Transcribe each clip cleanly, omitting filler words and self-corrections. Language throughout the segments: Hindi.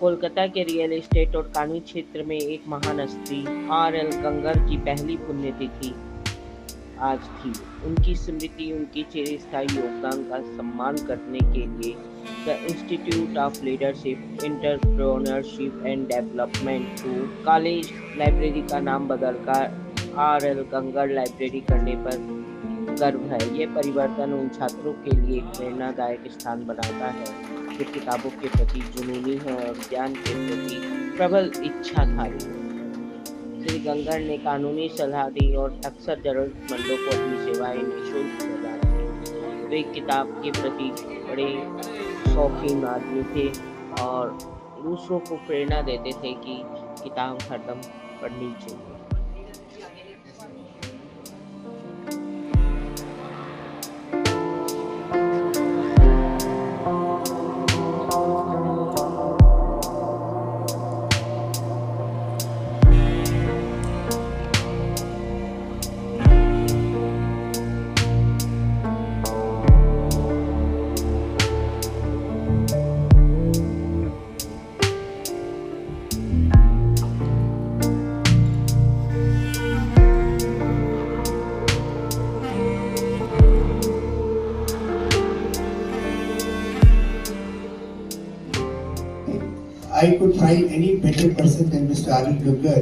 कोलकाता के रियल एस्टेट और कानूनी क्षेत्र में एक महान हस्ती आर.एल. गंगर की पहली पुण्यतिथि आज थी। उनकी स्मृति, उनकी चिरस्थायी योगदान का सम्मान करने के लिए the institute of leadership, entrepreneurship and development को कॉलेज लाइब्रेरी का नाम बदलकर आर.एल. गंगर लाइब्रेरी करने पर गर्व है। ये परिवर्तन उन छात्रों के लिए एक प्रेरणादायक स्थान बनाता है जो किताबों के प्रति जुनूनी है और ज्ञान के प्रति प्रबल इच्छाधारी है। श्री गंगर ने कानूनी सलाह दी और अक्सर जरूरतमंदों को अपनी सेवाएं निःशुल्क प्रदान की। वे किताब के प्रति बड़े शौकीन आदमी थे और दूसरों को प्रेरणा देते थे कि किताब हरदम पढ़नी चाहिए। I could find any better person than Mr. R.L. Ganggar,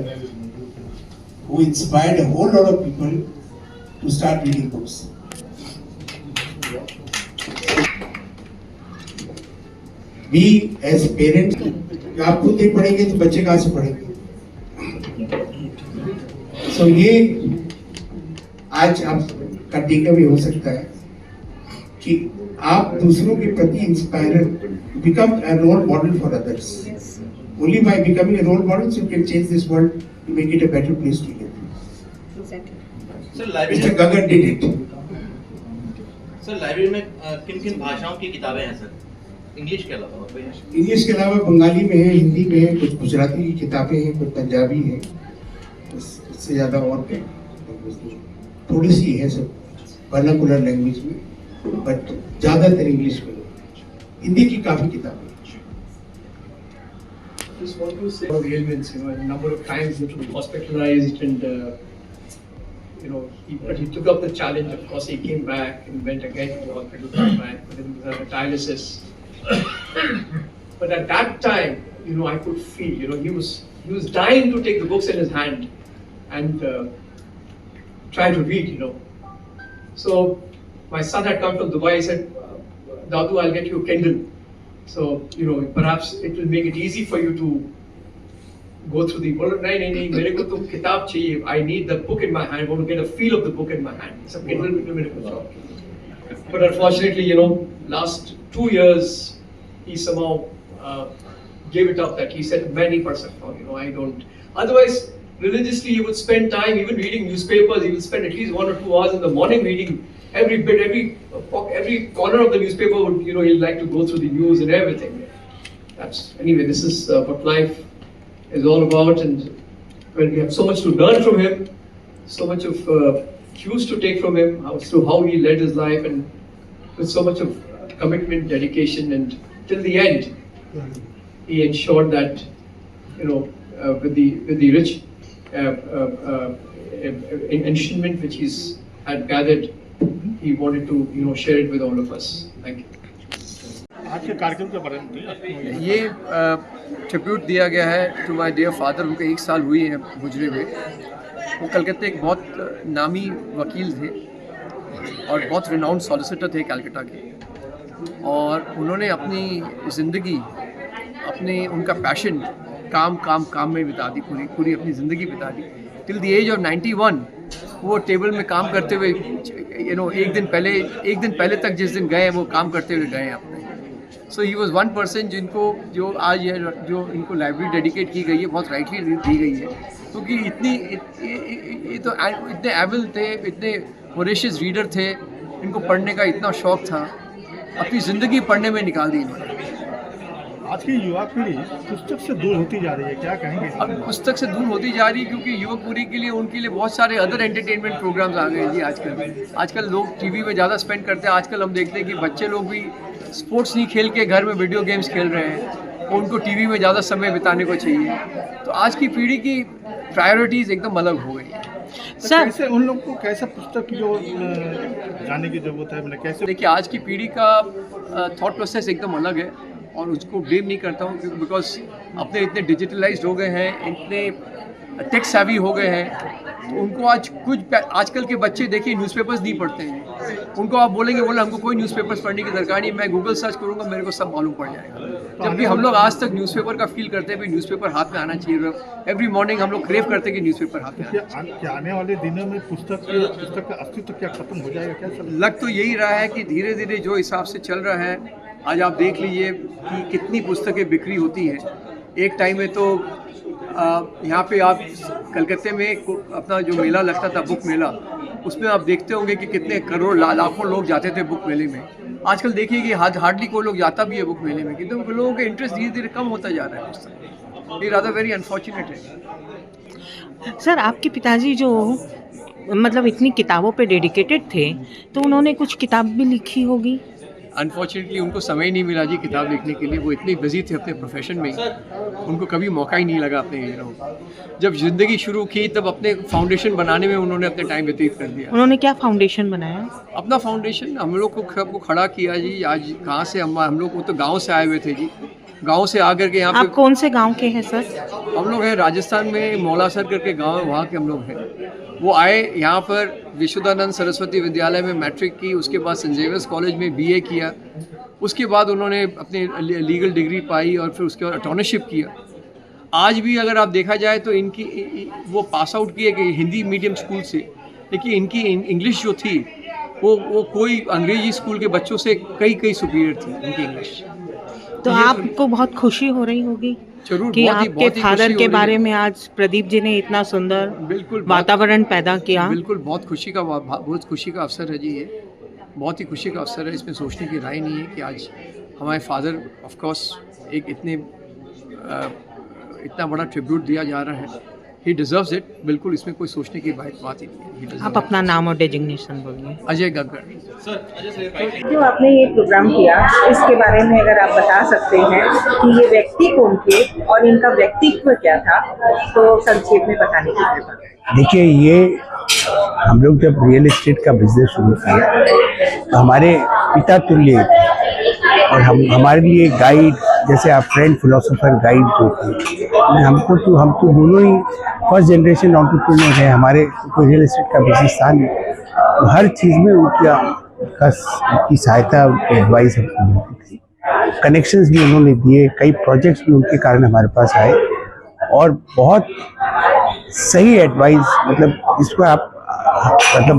who inspired a whole lot of people to start reading books. We as parents, आप खुद नहीं पढ़ेंगे तो बच्चे कहाँ से पढ़ेंगे? So ये आज आपका टेकअवे हो सकता है कि आप दूसरों के प्रति inspire become a role model for others. Only by becoming a role model you can change this world to make it a better place to live. Exactly. Sir library Mr. Ganggar did it. Sir library में किन-किन भाषाओं की किताबें हैं सर? इंग्लिश के अलावा और कोई है? इंग्लिश के अलावा बंगाली में है, हिंदी में है, कुछ गुजराती की किताबें हैं, कुछ पंजाबी है, इससे ज़्यादा और थोड़ी सी है सब वर्नाकुलर लैंग्वेज में, बट ज़्यादातर इंग्लिश में। हिंदी की काफ़ी किताबें। Just want to say about ailments, a number of times he was hospitalized and but he took up the challenge. Of course, he came back and went again to the hospital, came back, but then he was on dialysis. But at that time, I could feel, he was dying to take the books in his hand and try to read, So my son had come from Dubai. He said, "Dadu, I'll get you a Kindle. So, perhaps it will make it easy for you to go through the book." No, मेरे को तो किताब चाहिए. I need the book in my hand. I want to get a feel of the book in my hand. So Kindle will do मेरे को job. But unfortunately, last 2 years, he somehow gave it up. That he said many percent. I don't. Otherwise, religiously, he would spend time even reading newspapers. He would spend at least 1 or 2 hours in the morning reading every bit, every corner of the newspaper. Would he'd like to go through the news and everything. Anyway. This is what life is all about, and we have so much to learn from him, so much of cues to take from him as to how he led his life, and with so much of commitment, dedication, and till the end, he ensured that with the rich instrument which he's had gathered, he wanted to share it with all of us. Thank you. आज के कार्यक्रम के बारे में ये ट्रिब्यूट दिया गया है टू माय डियर फादर। उनको 1 साल हुई है गुजरे हुए। वो कलकत्ते एक बहुत नामी वकील थे और बहुत रिनाउंड सॉलिसिटर थे कलकत्ता के, और उन्होंने अपनी ज़िंदगी उनका पैशन काम में बिता दी, पूरी अपनी ज़िंदगी बिता दी। टिल द एज ऑफ 91 वो टेबल में काम करते हुए एक दिन पहले तक जिस दिन गए वो काम करते हुए गए अपने। सो ही वॉज वन पर्सन जो आज जो इनको लाइब्रेरी डेडिकेट की गई है, बहुत राइटली दी गई है, क्योंकि ये तो इतने एबल थे, इतने वोरेशियस रीडर थे, इनको पढ़ने का इतना शौक़ था, अपनी ज़िंदगी पढ़ने में निकाल दी इन्होंने। आज की युवा पीढ़ी पुस्तक से दूर होती जा रही है, क्या कहेंगे? अब पुस्तक से दूर होती जा रही है क्योंकि युवा पीढ़ी के लिए उनके लिए बहुत सारे अदर एंटरटेनमेंट प्रोग्राम्स आ गए हैं जी। आजकल लोग टीवी में ज़्यादा स्पेंड करते हैं। आजकल हम देखते हैं कि बच्चे लोग भी स्पोर्ट्स नहीं खेल के घर में वीडियो गेम्स खेल रहे हैं। उनको टीवी में ज़्यादा समय बिताने को चाहिए। तो आज की पीढ़ी की प्रायोरिटीज़ एकदम अलग हो गई है। तो कैसे उन लोग को कैसा पुस्तक जो जाने की जरूरत है, मतलब कैसे? देखिए, आज की पीढ़ी का थॉट प्रोसेस एकदम अलग है और उसको ब्लेम नहीं करता हूँ, क्योंकि बिकॉज अपने इतने डिजिटलाइज्ड हो गए हैं, इतने टेक सेवी हो गए हैं, तो उनको आज कुछ आजकल के बच्चे देखिए न्यूज़पेपर्स नहीं पढ़ते हैं। उनको आप बोलेंगे हमको कोई न्यूज़पेपर्स पढ़ने की दरकार नहीं, मैं गूगल सर्च करूँगा मेरे को सब मालूम पड़ जाएगा। जबकि हम लोग आज तक न्यूज़पेपर का फील करते हैं, न्यूज़पेपर हाथ में आना चाहिए। एवरी मॉर्निंग हम लोग क्रेव करते हैं कि न्यूज़पेपर हाथ में आना चाहिए। क्या आने वाले दिनों में पुस्तक का अस्तित्व क्या खत्म हो जाएगा, क्या सब? लग तो यही रहा है कि धीरे धीरे जो हिसाब से चल रहा है, आज आप देख लीजिए कि कितनी पुस्तकें बिक्री होती हैं। एक टाइम में तो यहाँ पे आप कलकत्ते में अपना जो मेला लगता था, बुक मेला, उसमें आप देखते होंगे कि कितने करोड़ लाखों लोग जाते थे बुक मेले में। आजकल देखिए कि हार्डली कोई लोग जाता भी है बुक मेले में, क्योंकि लोगों का इंटरेस्ट धीरे धीरे कम होता जा रहा है पुस्तक। ये रादर वेरी अनफॉर्चुनेट है। सर, आपके पिताजी जो मतलब इतनी किताबों पे डेडिकेटेड थे, तो उन्होंने कुछ किताब भी लिखी होगी? अनफॉर्चुनेटली उनको समय ही नहीं मिला जी किताब लिखने के लिए। वो इतने बिजी थे अपने प्रोफेशन में, उनको कभी मौका ही नहीं लगा अपने जब ज़िंदगी शुरू की तब अपने फाउंडेशन बनाने में उन्होंने अपने टाइम व्यतीत कर दिया। उन्होंने क्या फाउंडेशन बनाया? अपना फाउंडेशन हम लोग को सबको खड़ा किया जी। आज कहाँ से हम लोग वो तो गांव से आए हुए थे जी। गांव से आकर के यहाँ पे। आप कौन से गांव के हैं सर? हम लोग हैं राजस्थान में, मौलासर करके गांव है, वहाँ के हम लोग हैं। वो आए यहाँ पर विश्वदानंद सरस्वती विद्यालय में मैट्रिक की, उसके बाद सेंट जेवियर्स कॉलेज में बीए किया, उसके बाद उन्होंने अपने लीगल डिग्री पाई और फिर उसके बाद अटॉर्नरशिप किया। आज भी अगर आप देखा जाए तो इनकी वो पास आउट किए कि हिंदी मीडियम स्कूल से, लेकिन इनकी इंग्लिश जो थी वो कोई अंग्रेजी स्कूल के बच्चों से कई सुपीरियर थी इनकी इंग्लिश। तो आपको बहुत खुशी हो रही होगी जरूर कि आपके फादर के बारे में आज प्रदीप जी ने इतना सुंदर बिल्कुल वातावरण पैदा किया। बिल्कुल बहुत खुशी का अवसर है जी। ये बहुत ही खुशी का अवसर है, इसमें सोचने की राय नहीं है कि आज हमारे फादर ऑफ कोर्स एक इतना बड़ा ट्रिब्यूट दिया जा रहा है। ही डिजर्व्स इट, बिल्कुल इसमें कोई सोचने की बात ही नहीं है। आप अपना नाम और डेजिग्नेशन बोलिए। अजय गग्गर। जो आपने ये प्रोग्राम किया, इसके बारे में अगर आप बता सकते हैं कि ये व्यक्ति कौन थे और इनका व्यक्तित्व क्या था, तो संक्षेप में बताने की कृपा। देखिए, ये हम लोग जब रियल एस्टेट का बिजनेस शुरू किया तो हमारे पिता तुल्य और हमारे लिए गाइड, जैसे आप फ्रेंड फिलोसोफर गाइड जो थे, हम तो दोनों ही फर्स्ट जनरेशन एंटरप्रेन्योर हैं। हमारे कोई रियल एस्टेट का बिजनेस था नहीं, तो हर चीज़ में उनकी सहायता, उनकी एडवाइस हमको मिलती थी। कनेक्शंस भी उन्होंने दिए, कई प्रोजेक्ट्स भी उनके कारण हमारे पास आए और बहुत सही एडवाइस, मतलब इसको आप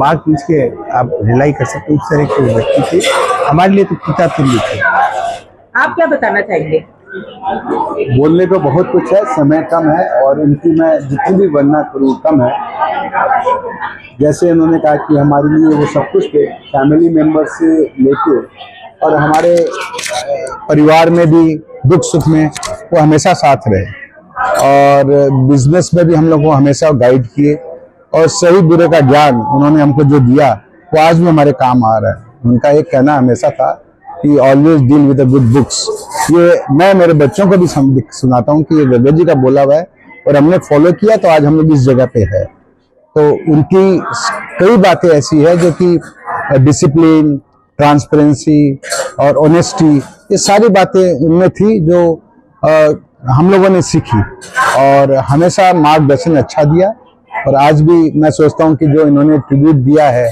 आग पीछ के आप रिलाई कर सकते, उस तरह के व्यक्ति थे। हमारे लिए तो पिता तुल्य थे। आप क्या बताना चाहेंगे? बोलने को बहुत कुछ है, समय कम है और इनकी मैं जितनी भी वर्णना करूँ कम है। जैसे उन्होंने कहा कि हमारे लिए वो सब कुछ थे, फैमिली मेंबर से लेके और हमारे परिवार में भी दुख सुख में वो हमेशा साथ रहे और बिजनेस में भी हम लोग को हमेशा गाइड किए और सही बुरे का ज्ञान उन्होंने हमको जो दिया वो आज भी हमारे काम आ रहा है। उनका एक कहना हमेशा था कि always deal with the good books. ये मैं मेरे बच्चों को भी सुनाता हूँ कि ये गग्गर जी का बोला हुआ है और हमने फॉलो किया तो आज हम लोग इस जगह पे है। तो उनकी कई बातें ऐसी है जो कि डिसिप्लिन, ट्रांसपेरेंसी और ऑनेस्टी, ये सारी बातें उनमें थी जो हम लोगों ने सीखी और हमेशा मार्गदर्शन अच्छा दिया। और आज भी मैं सोचता हूँ कि जो इन्होंने ट्रिब्यूट दिया है,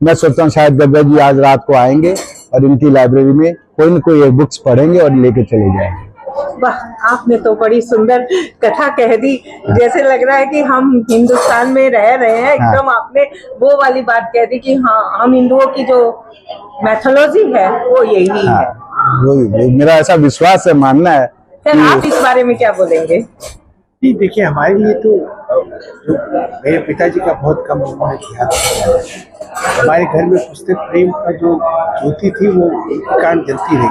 मैं सोचता हूँ शायद गग्गर जी आज रात को आएंगे और इनकी लाइब्रेरी में कोई न कोई बुक्स पढ़ेंगे और लेके चले जाएंगे। वाह, आपने तो बड़ी सुंदर कथा कह दी। जैसे लग रहा है कि हम हिंदुस्तान में रह रहे हैं। एकदम आपने वो वाली बात कह दी कि हाँ, हम हिंदुओं की जो मैथोलॉजी है वो यही है। वही मेरा ऐसा विश्वास है, मानना है। सर, आप इस बारे में क्या बोलेंगे? जी देखिए, हमारे लिए तो मेरे पिताजी का बहुत कम उन्होंने ध्यान दिया। हमारे घर में पुस्तक प्रेम का जो ज्योति थी वो उनके कारण जलती रही।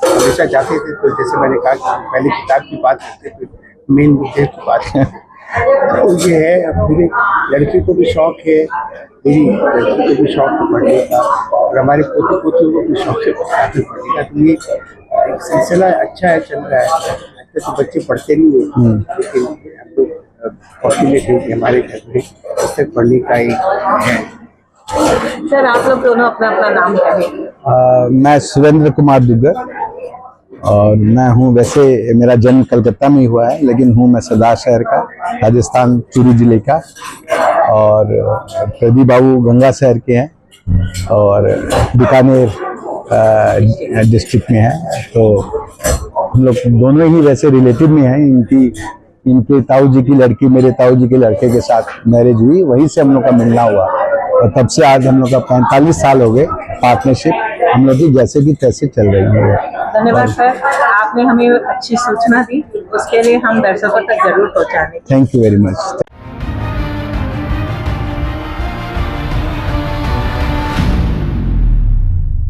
हमेशा जाते थे, तो जैसे मैंने कहा कि पहले किताब की बात करते थे, मेन मुद्दे की बात तो ये है। मेरे लड़की को भी शौक है, मेरी लड़की को भी शौक है पढ़ने का और हमारे पोते पोतियों को भी शौक है पढ़ने का। तो ये एक सिलसिला अच्छा है, चल रहा है। वैसे तो बच्चे पढ़ते नहीं है, लेकिन हम लोग फॉर्चुनेट है कि हमारे घर में पुस्तक पढ़ने का एक है। सर आप लोग दोनों अपना अपना नाम कहें। मैं सुरेंद्र कुमार दुग्गर और मैं हूँ, वैसे मेरा जन्म कलकत्ता में ही हुआ है, लेकिन हूँ मैं सरदार शहर का, राजस्थान चूरू जिले का। और प्रदीप बाबू गंगा शहर के हैं और बीकानेर डिस्ट्रिक्ट में है। तो हम लोग दोनों ही वैसे रिलेटिव में हैं। इनके ताऊ जी की लड़की मेरे ताऊ जी के लड़के के साथ मैरिज हुई, वहीं से हम लोग का मिलना हुआ और तब से आज हम लोग का 45 साल हो गए पार्टनरशिप हम लोग की जैसे की तैसे चल रही है। धन्यवाद सर, आपने हमें अच्छी सूचना दी, उसके लिए हम दर्शकों तक जरूर पहुंचाने। Thank you very much.